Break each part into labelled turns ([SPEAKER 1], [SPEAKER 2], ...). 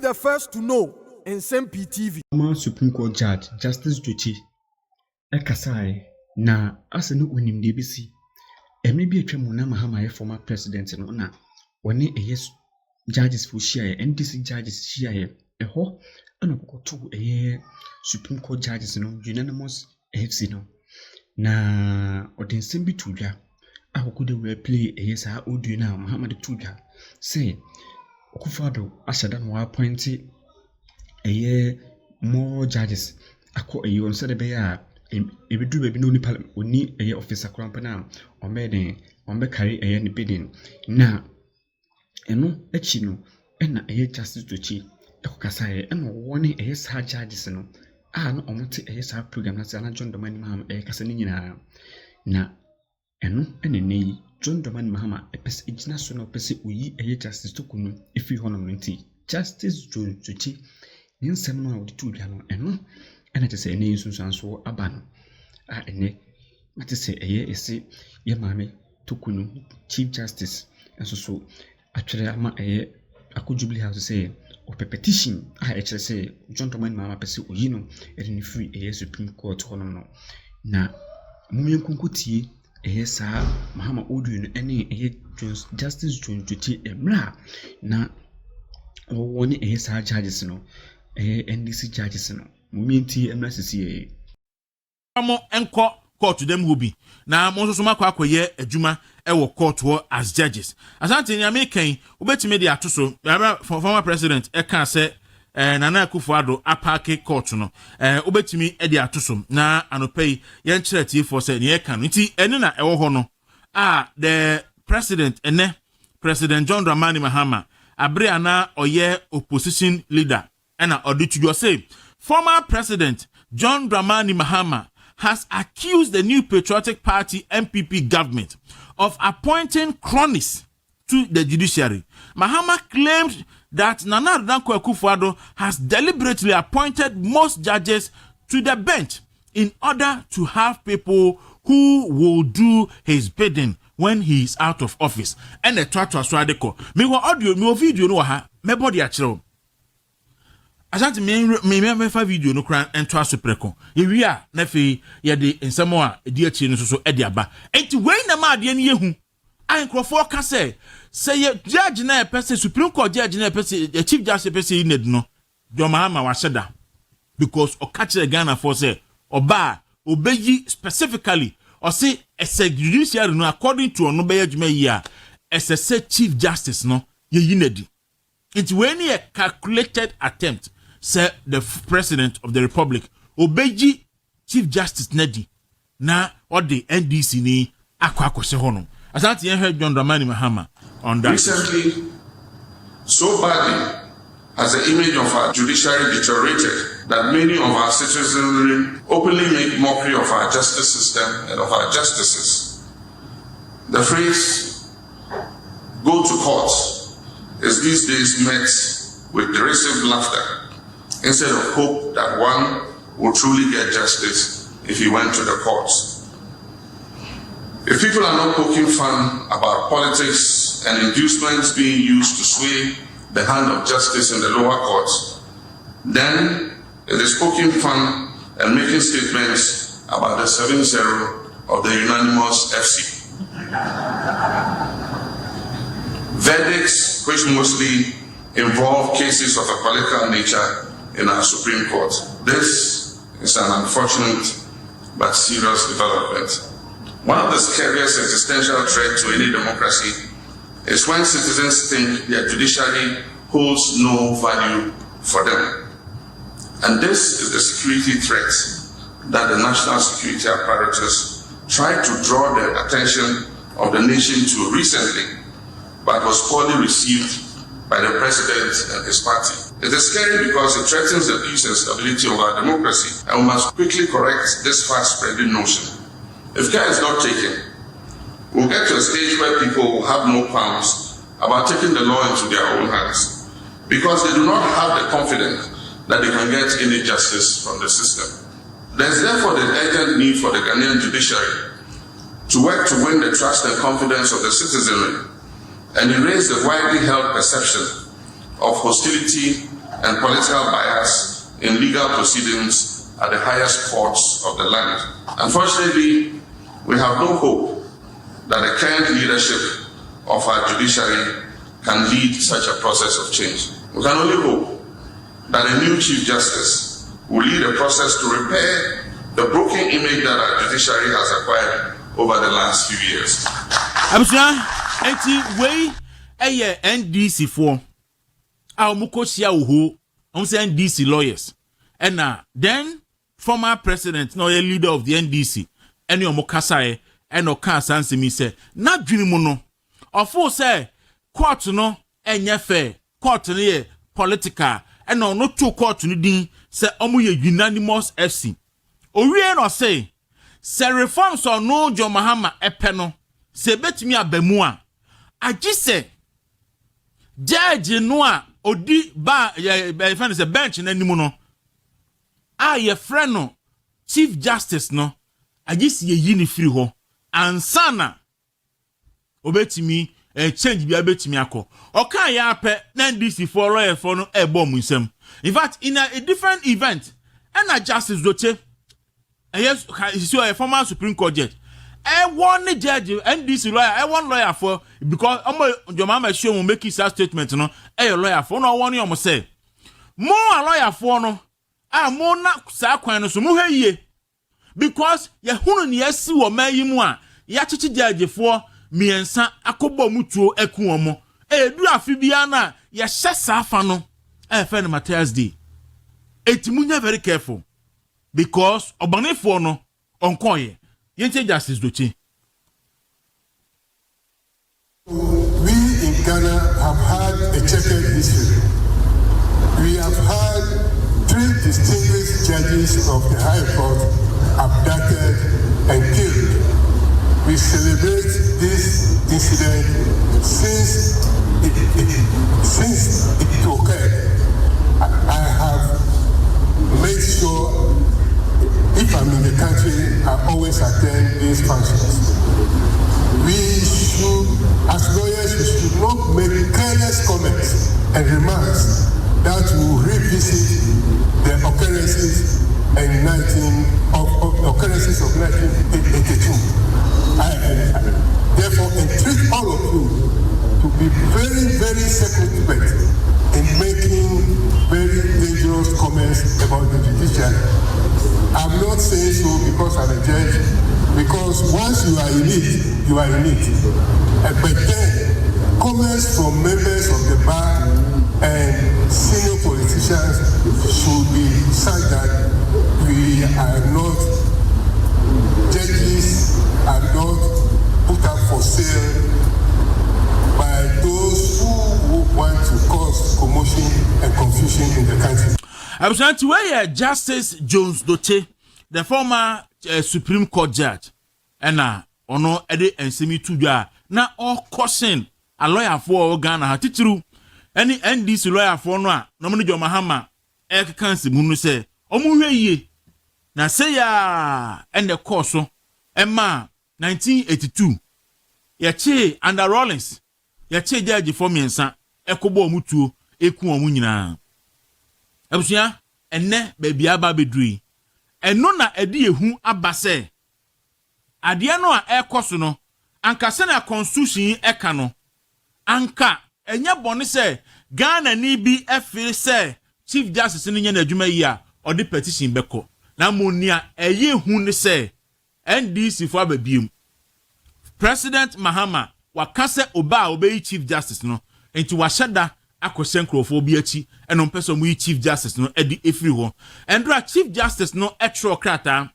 [SPEAKER 1] the first to know Nsem-Pii TV.
[SPEAKER 2] Supreme Court Judge Justice Dotse Ekasai na asenu onim de bisi eme bi atwa mu na Mahama former president no na woni judges for share NDC judges share eho ana kokoto Supreme Court judges no Unanimous FC no na odin sembi tudwa akokode we play saa audio na Mahama de tudwa say okufado ashada no appoint more judges akọ on said be ya ebidu be bi no nipa oni officer krampa na ombe carry ne bidding na eno echi no na justice Dotse ekokasa eno woni saa judges no no omote saa program na sana John Dramani Mahama kasa ni nyina na eno nei John Dramani Mahama epese igina so na epese oyi justice Torkornoo efi honom nti justice Dotse ni nsɛm no a wodi tu bia no eno ena te sɛ ene nsunsuanso aba no ene mate sɛ ese ye maame Torkornoo chief justice enso so atwere ama akojubli house sɛ o petition ɛkyerɛ sɛ John Dramani Mahama pɛsɛ oyi no ni free Supreme Court honom no na mumien konkotie saa Mahama audio no ene justice Dotse emra na woni saa charges no NDC judges no mumienti emrasisi
[SPEAKER 3] amo enko court dem hobi na mo so makwa akoye adwuma wo court ho as judges asante ni american obetime de atoso former president eka se Nana Akufo-Addo apake court no obetime de atoso na anopei ye nkyere tie se ne eka no nti ene na ewo ho no the president President John Dramani Mahama abre ana oye opposition leader and you say former President John Dramani Mahama has accused the new Patriotic Party MPP government of appointing cronies to the judiciary. Mahama claimed that Nana Akufo-Addo has deliberately appointed most judges to the bench in order to have people who will do his bidding when he is out of office. And the twat was radical. Me audio, me video no ha, me body achiro. Asante me video no kran ento asopreko yewi a na fe ye de nsemo a edi achi no so edi aba enti wei na ma ade ne yehu ankrofo ka say ye judge na pese Supreme Court judge na pese the chief justice pese need no do Mahama wa sheda because o catch the Ghana for say oba obeyi specifically or say a judiciary no according to ono be adwuma yi a say chief justice no ye yinedi enti wei ne a calculated attempt say the president of the republic obeji chief justice Nedi na or the NDC ni akwakose hono asante ye heard John Dramani Mahama on that.
[SPEAKER 4] Recently, so badly has the image of our judiciary deteriorated that many of our citizenry openly make mockery of our justice system and of our justices. The phrase "go to court" is these days met with derisive laughter instead of hope that one will truly get justice if he went to the courts. If people are not poking fun about politics and inducements being used to sway the hand of justice in the lower courts, then it is poking fun and making statements about the 7-0 of the Unanimous FC. Verdicts which mostly involve cases of a political nature in our Supreme Court. This is an unfortunate but serious development. One of the scariest existential threats to any democracy is when citizens think their judiciary holds no value for them. And this is the security threat that the national security apparatus tried to draw the attention of the nation to recently, but was poorly received by the president and his party. It is scary because it threatens the peace and stability of our democracy, and we must quickly correct this fast-spreading notion. If care is not taken, we'll get to a stage where people will have no qualms about taking the law into their own hands, because they do not have the confidence that they can get any justice from the system. There is therefore the urgent need for the Ghanaian judiciary to work to win the trust and confidence of the citizenry and erase the widely held perception of hostility and political bias in legal proceedings at the highest courts of the land. Unfortunately, we have no hope that the current leadership of our judiciary can lead such a process of change. We can only hope that a new Chief Justice will lead a process to repair the broken image that our judiciary has acquired over the last few years.
[SPEAKER 3] Abusua, enti wey eye NDC for mukosia uho, say NDC lawyers. And then former president, no a leader of the NDC, and your mokasa and oka sansimi say, na dwinimu no. Ofo say court no enye fair, court no political, and no two court no din say omo ye Unanimous FC. Owie no say reforms or no jo Mahama epeno se betimi abemu a agi se judge no a odi ba fan se bench na nimu no a ye friend no Chief Justice no agi se ye ni free ho ansana obetimi change bia betimi akọ oka ya ape na NDC for lawyer for no ebo mu nsem. In fact, in a different event and Justice Dotse, yes, he's a former Supreme Court judge. One judge, NDC lawyer, one lawyer for because your mama show will make his statement, no, a lawyer for no one you say. More a lawyer for no, more not Sakwan, so more ye. Because ya hun yes, or may you more, yachi judge for me and San Akobo Mutuo Ekuomo. Do a Fibiana, ya Safano, friend Matthias D. Etimunya very careful. Because obane for no onkoye yente Justice Dotse.
[SPEAKER 5] We in Ghana have had a checkered history. We have had 3 distinguished judges of the High Court abducted and killed. We celebrate this incident since it occurred. I have made sure if I'm in the country, I always attend these functions. We should, as lawyers, we should not make careless comments and remarks that will revisit the occurrences occurrences of 1982. Therefore, entreat all of you to be very, very circumspect in making very dangerous comments about the judiciary. I'm not saying so because I'm a judge, because once you are in it, you are in it. But then, comments from members of the bar and senior politicians should be such that we are not, judges are not put up for sale by those who want to cause commotion and confusion in the country.
[SPEAKER 3] I was trying to wear Justice Jones Dotse, the former Supreme Court judge, and ono ede Nsem-Pii tuja na all caution a lawyer for Ghana ha titru any NDC lawyer for no a no jo Mahama kanse munu say omu hwe yie na say ya and the course so emma 1982 ya che under Rollins ya che judge for miensa ekobo omutuo eku omu nyina. Abusia enne baby aba bedui eno na edi ehu abase ade no a ekoso no anka se na constitution eka no anka enye bone se Ghana ni bi efe se Chief Justice ni nya na adwuma yi a odi petition beko na monia eye hu ne se NDC for ababiem President Mahama wakase oba obeyi Chief Justice no enti washada akwesen krofo bi achi enom person mu Chief Justice no edi efiri ho endra Chief Justice no etro krata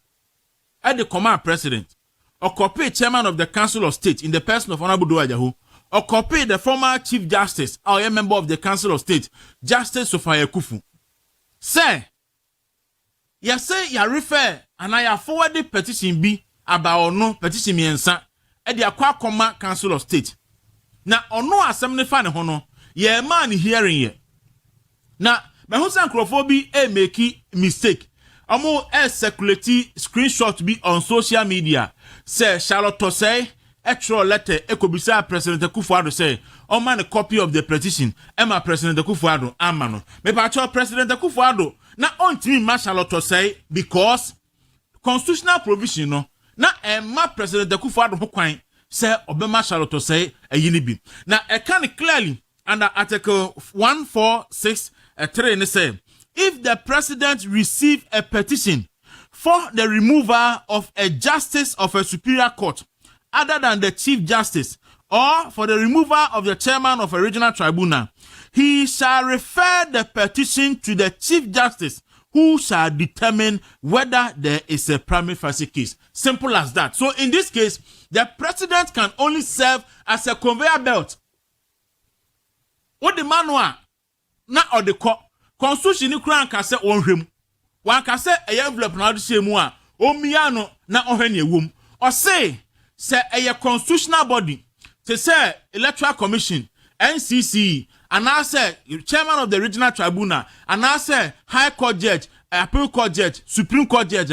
[SPEAKER 3] at the command president or copy chairman of the Council of State in the person of Honorable Duajahu or copy the former Chief Justice or a member of the Council of State Justice Sophia Kufu say ya say ya refer and I forward the petition be about no petition miensa e de akwa koma Council of State na ono asem ne fa ne ho no ye man hearing ye na me hu san crofobia make mistake omo circulate screenshot be on social media say Charlotte say actual letter ekobisa President Akufo-Addo say on man a copy of the petition Emma President Akufo-Addo amano me pa cho President Akufo-Addo na ontimi marshal to say because constitutional provision no na Emma President Akufo-Addo ho kwan say obe marshal to say eyini bi na e can clearly under article 146(3) ne say if the president receive a petition for the removal of a justice of a superior court other than the chief justice or for the removal of the chairman of a regional tribunal, he shall refer the petition to the chief justice who shall determine whether there is a prima facie case. Simple as that. So in this case, the president can only serve as a conveyor belt. What the manual na or the constitution kran ka se onhwem. Wan ka se e envelope na odi shemu a omiano na ohwene ewom. O say a constitutional body to say electoral commission NCC and I say chairman of the regional tribunal and I say high court judge appeal court judge supreme court judge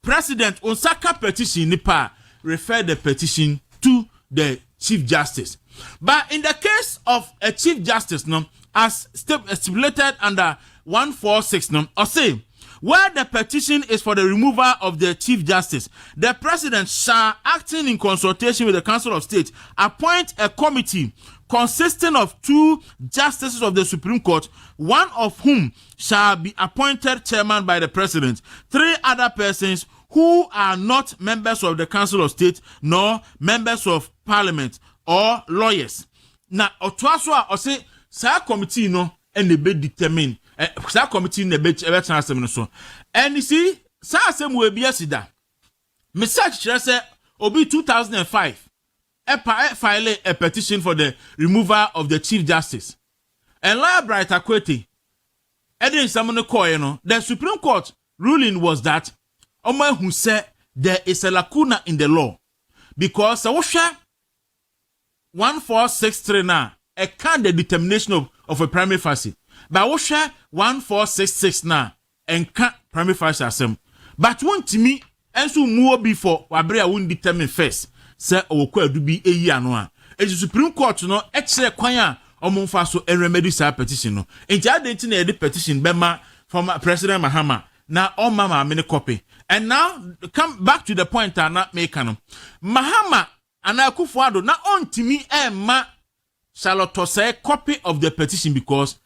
[SPEAKER 3] president on saka petition nipa refer the petition to the chief justice. But in the case of a chief justice no as stipulated under 146 no or say where the petition is for the removal of the chief justice, the president shall, acting in consultation with the Council of State, appoint a committee consisting of 2 justices of the Supreme Court, one of whom shall be appointed chairman by the president, 3 other persons who are not members of the Council of State nor members of Parliament or lawyers. Now, Otwaswa or say, sa committee no and the be determine. Sa committee in the bet so and you see sa asem we bia sida message say obi 2005 file a petition for the removal of the chief justice and lawyer Bright Akwete edin samone koye no the Supreme Court ruling was that omo who said there is a lacuna in the law because so 1463 now a can the determination of a prima facie. But we share 1466 now and can't prima facie asem. But one to me and so more before wabrea won't determine first. Say o kwa do be a year no. The Supreme Court no extra kwanya omonfa so and remedy sa petition no. Enti adenti na the petition bema from President Mahama na o mama many copy. And now come back to the point I not make no. Mahama and Akufo-Addo na on to me ma Charlotte say copy of the petition because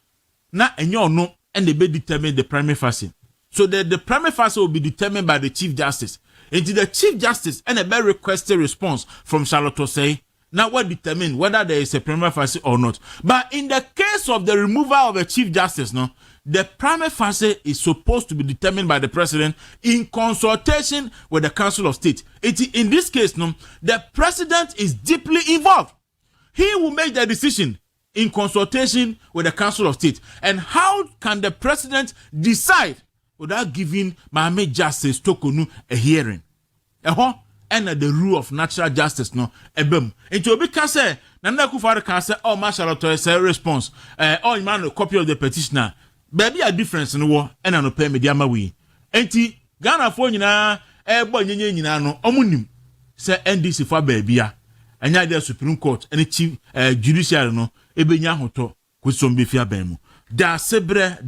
[SPEAKER 3] na enyo no and they be determine the prima facie. So the prima facie will be determined by the chief justice. Into the chief justice and a very requested response from Charlotte say now what determine whether there is a prima facie or not. But in the case of the removal of the chief justice, no, the prima facie is supposed to be determined by the president in consultation with the Council of State. In this case, no, the president is deeply involved. He will make the decision in consultation with the Council of State. And how can the president decide without giving Mahama Justice Torkornoo a hearing? And the rule of natural justice, no, ebem. Into obi ka say, Nana Akufo-Addo can say, oh, marshal to say response. Oh, man, a copy of the petitioner. Baby, a difference in the war, and I no pay me diama we. Enti Ghana for nyina, boy nyina no, omunim. Say NDC for baby ya. Anya the Supreme Court and the chief judiciary no ebenya hoto kwesombe fia ban mu da sebre